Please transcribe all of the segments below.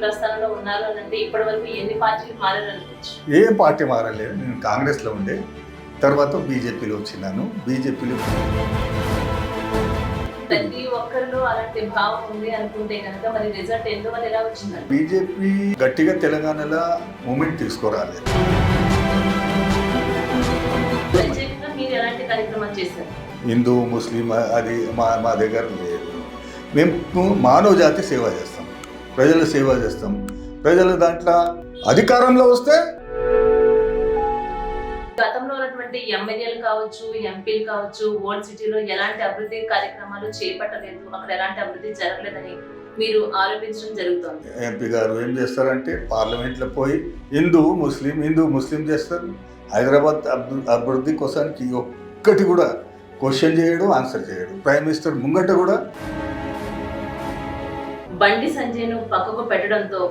ప్రస్థానంలో ఉన్నారు అని అంటే ఇప్పటి వరకు ఎన్ని పార్టీలు మారారనుకోవచ్చు? ఏ పార్టీ మారలేదు. నేను కాంగ్రెస్లో ఉండే, తర్వాత బీజేపీలో వచ్చినాను. బీజేపీలో ప్రతి ఒక్కరిలో అలాంటి భావం ఉంది అనుకుంటే కనుక మరి రిజల్ట్ ఎందువల్ల ఎలా వచ్చిందండి? బీజేపీ గట్టిగా తెలంగాణలో మూమెంట్ తీసుకురాలేదు. ప్రత్యేకంగా మీరు ఎలాంటి కార్యక్రమాలు చేశారు? హిందూ ముస్లిం అది మా దగ్గర లేదు. మేము మానవ జాతి సేవ చేస్తాం, ప్రజల సేవ చేస్తాం. ప్రజల దాంట్లో అధికారంలో వస్తే గతంలో ఉన్నటువంటి ఎమ్మెల్యేలు కావచ్చు, ఎంపీలు కావచ్చు, ఓల్డ్ సిటీలో ఎలాంటి అభివృద్ధి కార్యక్రమాలు చేపట్టలేదు, అక్కడ ఎలాంటి అభివృద్ధి జరగలేదని మీరు ఆరోపించడం జరుగుతోంది. ఎంపీ గారు ఏం చేస్తారంటే పార్లమెంట్లో పోయి హిందూ ముస్లిం చేస్తారు. హైదరాబాద్ అభివృద్ధి కోసానికి ఒక్కటి కూడా క్వశ్చన్ చేయడు, ఆన్సర్ చేయడు. ప్రైమ్ మినిస్టర్ ముంగట కూడా బండి సంజయ్ను పక్కకు పెట్టడంతో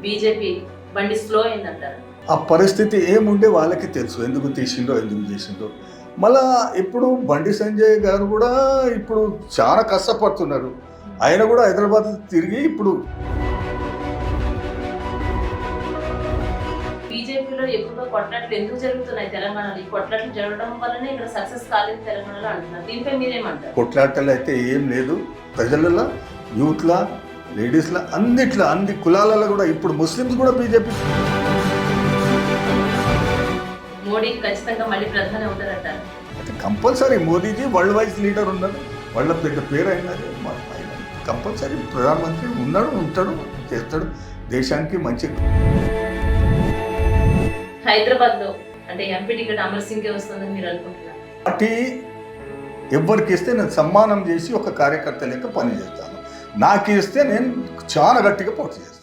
బీజేపీ బండి స్లో అయిందంటారు. ఆ పరిస్థితి ఏముండే వాళ్ళకి తెలుసు, ఎందుకు తీసిండో ఎందుకు చేసిండో. మళ్ళా ఇప్పుడు బండి సంజయ్ గారు కూడా ఇప్పుడు చాలా కష్టపడుతున్నారు. ఆయన కూడా హైదరాబాద్ తిరిగి ఇప్పుడు బీజేపీలో ఎక్కువగా కొట్లాట్లు ఎందుకు జరుగుతున్నాయి తెలంగాణలో? ఈ కొట్లాట్లు జరగడం వల్లనే ఇక్కడ సక్సెస్ కాలేదు తెలంగాణలో అంటున్నారు. దీనిపై మీరేమంటారు? కొట్లాటలు అయితే ఏం లేదు. ప్రజలలో, యూత్లా, లేడీస్లా, అన్ని కులాలలో కూడా ఇప్పుడు ముస్లిమ్స్ కూడా బీజేపీ. మోడీ ఖచ్చితంగా మళ్ళీ ప్రధాని అవుతారంటారు. అయితే compulsory Modiji world wise leader ఉన్నారు, వాళ్ళ పెద్ద పేరు అయినది. కంపల్సరీ ప్రధానమంత్రి ఉన్నాడు, ఉంటాడు, చేస్తాడు, దేశానికి మంచి. హైదరాబాద్ లో అంటే ఎంపీ టికెట్ అమర్ సింగ్ వస్తుందని మీరు అనుకుంటున్నారు? పార్టీ ఎవరికి ఇస్తే నేను సమ్మానం చేసి ఒక కార్యకర్త లెక్క పని చేస్తాను. నాకు ఇస్తే నేను చాలా గట్టిగా పోటీ చేస్తాను.